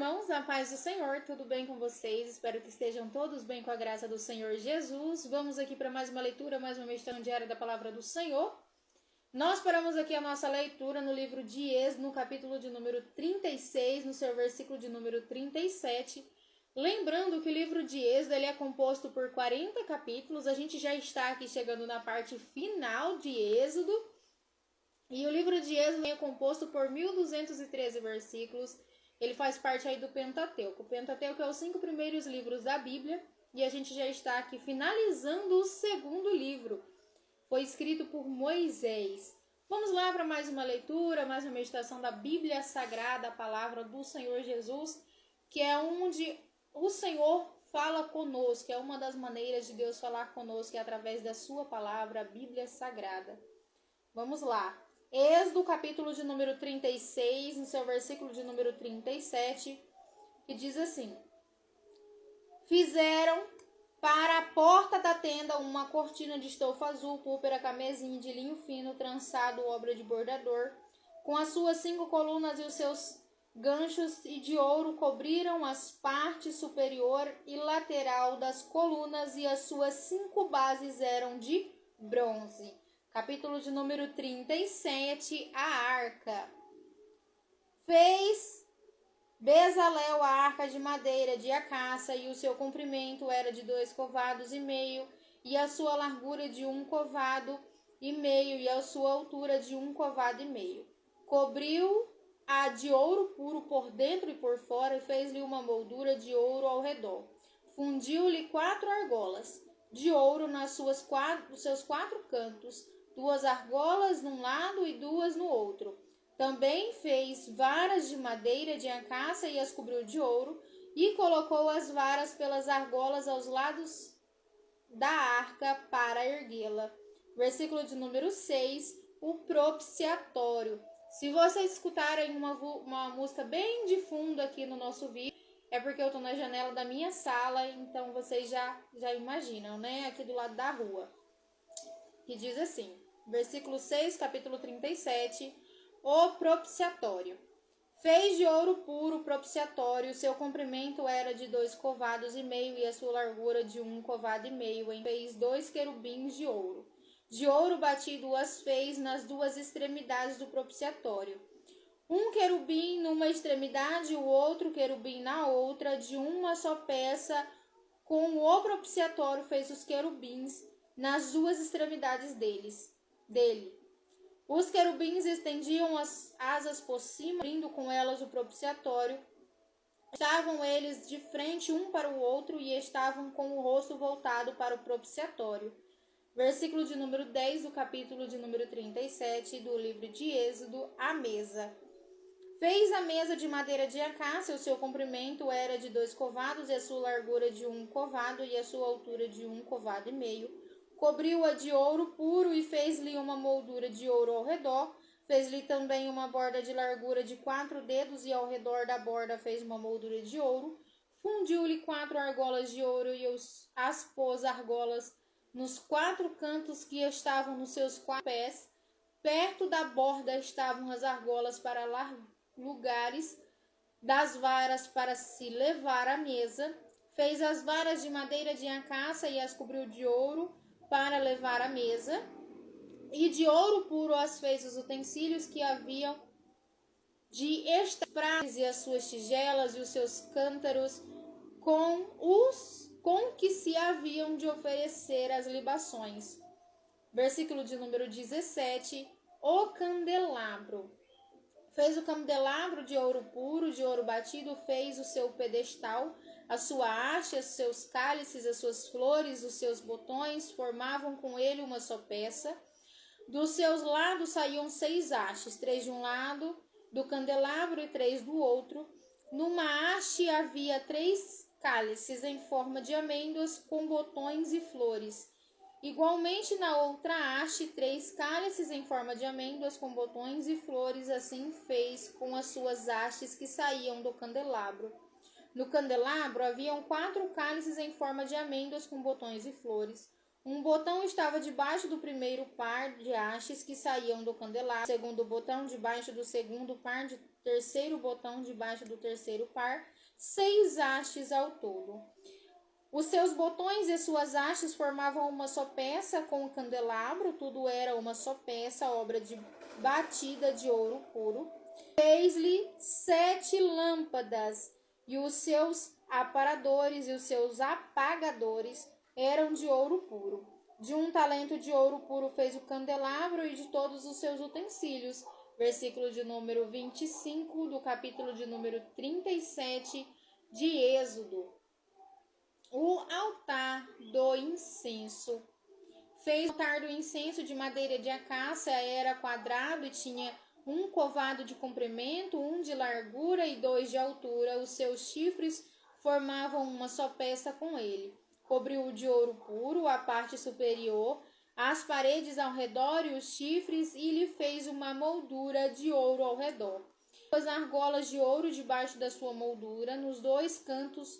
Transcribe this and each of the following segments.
irmãos, a paz do Senhor, tudo bem com vocês? Espero que estejam todos bem com a graça do Senhor Jesus. Vamos aqui para mais uma leitura, mais uma meditação diária da palavra do Senhor. Nós paramos aqui a nossa leitura no livro de Êxodo, no capítulo de número 36, no seu versículo de número 37. Lembrando que o livro de Êxodo ele é composto por 40 capítulos, a gente já está aqui chegando na parte final de Êxodo. E o livro de Êxodo é composto por 1213 versículos. Ele faz parte aí do Pentateuco. O Pentateuco é os 5 primeiros livros da Bíblia. E a gente já está aqui finalizando o segundo livro. Foi escrito por Moisés. Vamos lá para mais uma leitura, mais uma meditação da Bíblia Sagrada, a palavra do Senhor Jesus, que é onde o Senhor fala conosco. É uma das maneiras de Deus falar conosco, é através da sua palavra, a Bíblia Sagrada. Vamos lá. Êxodo, capítulo de número 36, no seu versículo de número 37, que diz assim: Fizeram para a porta da tenda uma cortina de estofa azul, púrpura, camesim, de linho fino, trançado, obra de bordador, com as suas 5 colunas e os seus ganchos, e de ouro cobriram as partes superior e lateral das colunas, e as suas 5 bases eram de bronze. Capítulo de número 37, a arca. Fez Bezalel a arca de madeira de acácia, e o seu comprimento era de 2 covados e meio, e a sua largura de 1 covado e meio, e a sua altura de 1 covado e meio. Cobriu-a de ouro puro por dentro e por fora, e fez-lhe uma moldura de ouro ao redor. Fundiu-lhe 4 argolas de ouro nos seus 4 cantos, 2 argolas num lado e 2 no outro. Também fez varas de madeira de acácia e as cobriu de ouro, e colocou as varas pelas argolas aos lados da arca para erguê-la. Versículo de número 6, o propiciatório. Se vocês escutarem uma música bem de fundo aqui no nosso vídeo, é porque eu estou na janela da minha sala, então vocês já imaginam, né? Aqui do lado da rua. Que diz assim, versículo 6, capítulo 37, o propiciatório. Fez de ouro puro o propiciatório, seu comprimento era de 2 covados e meio, e a sua largura de 1 covado e meio. Fez 2 querubins de ouro. De ouro batido as fez nas 2 extremidades do propiciatório. Um querubim numa extremidade, o outro querubim na outra, de uma só peça. Com o propiciatório fez os querubins nas 2 extremidades dele. Os querubins estendiam as asas por cima, abrindo com elas o propiciatório. Estavam eles de frente um para o outro, e estavam com o rosto voltado para o propiciatório. Versículo de número 10 do capítulo de número 37 do livro de Êxodo, a mesa. Fez a mesa de madeira de acácia, o seu comprimento era de 2 covados, e a sua largura de 1 covado, e a sua altura de 1 covado e meio. Cobriu-a de ouro puro, e fez-lhe uma moldura de ouro ao redor. Fez-lhe também uma borda de largura de 4 dedos, e ao redor da borda fez uma moldura de ouro. Fundiu-lhe 4 argolas de ouro, e as pôs argolas nos 4 cantos que estavam nos seus 4 pés. Perto da borda estavam as argolas para lugares das varas para se levar à mesa. Fez as varas de madeira de acácia e as cobriu de ouro para levar à mesa. E de ouro puro as fez os utensílios que haviam de pratos, e as suas tigelas e os seus cântaros, com que se haviam de oferecer as libações. Versículo de número 17, o candelabro. Fez o candelabro de ouro puro, de ouro batido, fez o seu pedestal, a sua haste, os seus cálices, as suas flores, os seus botões, formavam com ele uma só peça. Dos seus lados saíam 6 hastes, 3 de um lado do candelabro e 3 do outro. Numa haste havia 3 cálices em forma de amêndoas, com botões e flores. Igualmente na outra haste, 3 cálices em forma de amêndoas, com botões e flores. Assim fez com as suas hastes que saíam do candelabro. No candelabro haviam 4 cálices em forma de amêndoas, com botões e flores. Um botão estava debaixo do primeiro par de hastes que saíam do candelabro, segundo botão debaixo do segundo par, de terceiro botão debaixo do terceiro par, 6 hastes ao todo. Os seus botões e suas hastes formavam uma só peça com o candelabro, tudo era uma só peça, obra de batida de ouro puro. Fez-lhe 7 lâmpadas, e os seus aparadores e os seus apagadores eram de ouro puro. De 1 talento de ouro puro fez o candelabro e de todos os seus utensílios. Versículo de número 25 do capítulo de número 37 de Êxodo. O altar do incenso. Fez o altar do incenso de madeira de acácia, era quadrado e tinha 1 covado de comprimento, 1 de largura e 2 de altura. Os seus chifres formavam uma só peça com ele. Cobriu-o de ouro puro, a parte superior, as paredes ao redor e os chifres, e lhe fez uma moldura de ouro ao redor. Pôs argolas de ouro debaixo da sua moldura, nos 2 cantos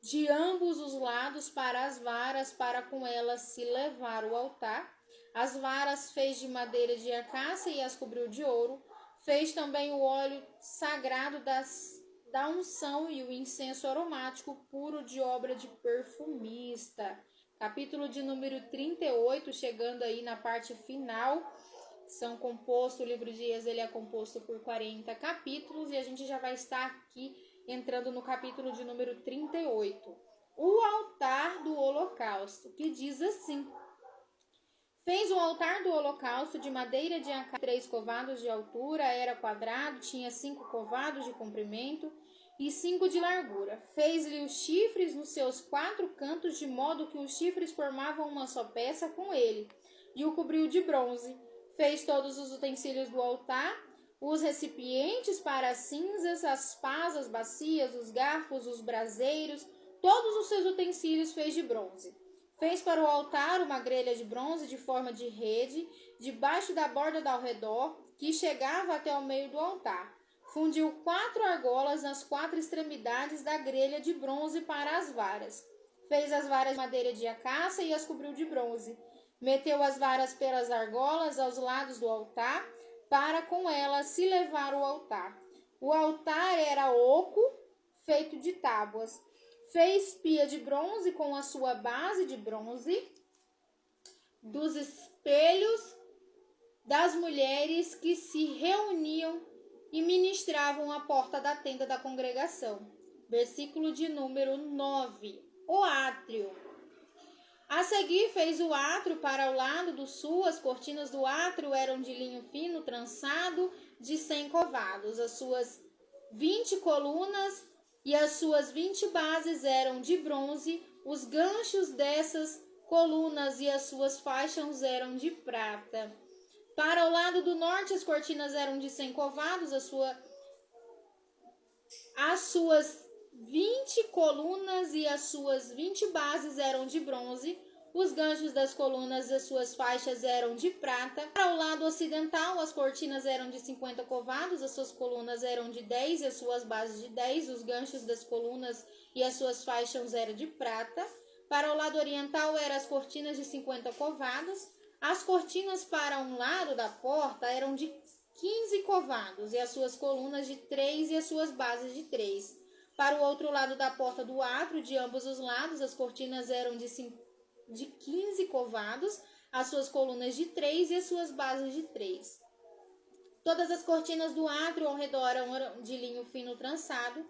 de ambos os lados, para as varas, para com elas se levar o altar. As varas fez de madeira de acácia e as cobriu de ouro. Fez também o óleo sagrado da unção e o incenso aromático puro de obra de perfumista. Capítulo de número 38, chegando aí na parte final. O livro de Êxodo ele é composto por 40 capítulos e a gente já vai estar aqui entrando no capítulo de número 38. O altar do holocausto, que diz assim: fez o altar do holocausto de madeira de acácia, 3 covados de altura, era quadrado, tinha 5 covados de comprimento e 5 de largura. Fez-lhe os chifres nos seus 4 cantos, de modo que os chifres formavam uma só peça com ele, e o cobriu de bronze. Fez todos os utensílios do altar, os recipientes para as cinzas, as pás, as bacias, os garfos, os braseiros, todos os seus utensílios fez de bronze. Fez para o altar uma grelha de bronze de forma de rede, debaixo da borda ao redor, que chegava até o meio do altar. Fundiu 4 argolas nas 4 extremidades da grelha de bronze para as varas. Fez as varas de madeira de acácia e as cobriu de bronze. Meteu as varas pelas argolas aos lados do altar, para com elas se levar o altar. O altar era oco, feito de tábuas. Fez pia de bronze com a sua base de bronze, dos espelhos das mulheres que se reuniam e ministravam à porta da tenda da congregação. Versículo de número 9. O átrio. A seguir fez o átrio para o lado do sul. As cortinas do átrio eram de linho fino trançado de 100 covados. As suas 20 colunas e as suas 20 bases eram de bronze. Os ganchos dessas colunas e as suas faixas eram de prata. Para o lado do norte, as cortinas eram de 100 covados. As suas 20 colunas e as suas 20 bases eram de bronze. Os ganchos das colunas e as suas faixas eram de prata. Para o lado ocidental, as cortinas eram de 50 covados. As suas colunas eram de 10 e as suas bases de 10. Os ganchos das colunas e as suas faixas eram de prata. Para o lado oriental, eram as cortinas de 50 covados. As cortinas para um lado da porta eram de 15 covados e as suas colunas de 3 e as suas bases de 3. Para o outro lado da porta do átrio, de ambos os lados, as cortinas eram de 15 covados, as suas colunas de 3 e as suas bases de 3. Todas as cortinas do átrio ao redor eram de linho fino trançado.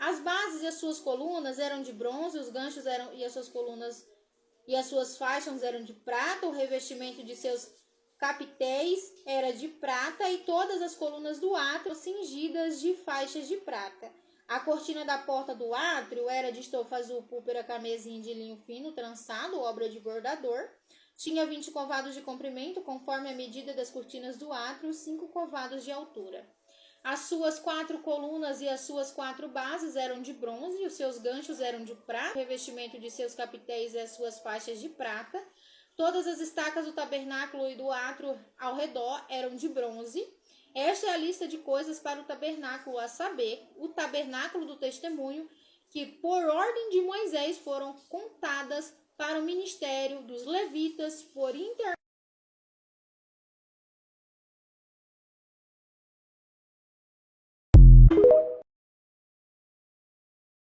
As bases e as suas colunas eram de bronze, os ganchos e as suas colunas e as suas faixas eram de prata, o revestimento de seus capitéis era de prata e todas as colunas do átrio cingidas de faixas de prata. A cortina da porta do átrio era de estofa azul púrpura carmesim de linho fino trançado, obra de bordador. Tinha 20 covados de comprimento, conforme a medida das cortinas do átrio, 5 covados de altura. As suas 4 colunas e as suas 4 bases eram de bronze, e os seus ganchos eram de prata, o revestimento de seus capitéis e as suas faixas de prata. Todas as estacas do tabernáculo e do átrio ao redor eram de bronze. Esta é a lista de coisas para o tabernáculo, a saber, o tabernáculo do testemunho, que por ordem de Moisés foram contadas para o ministério dos levitas por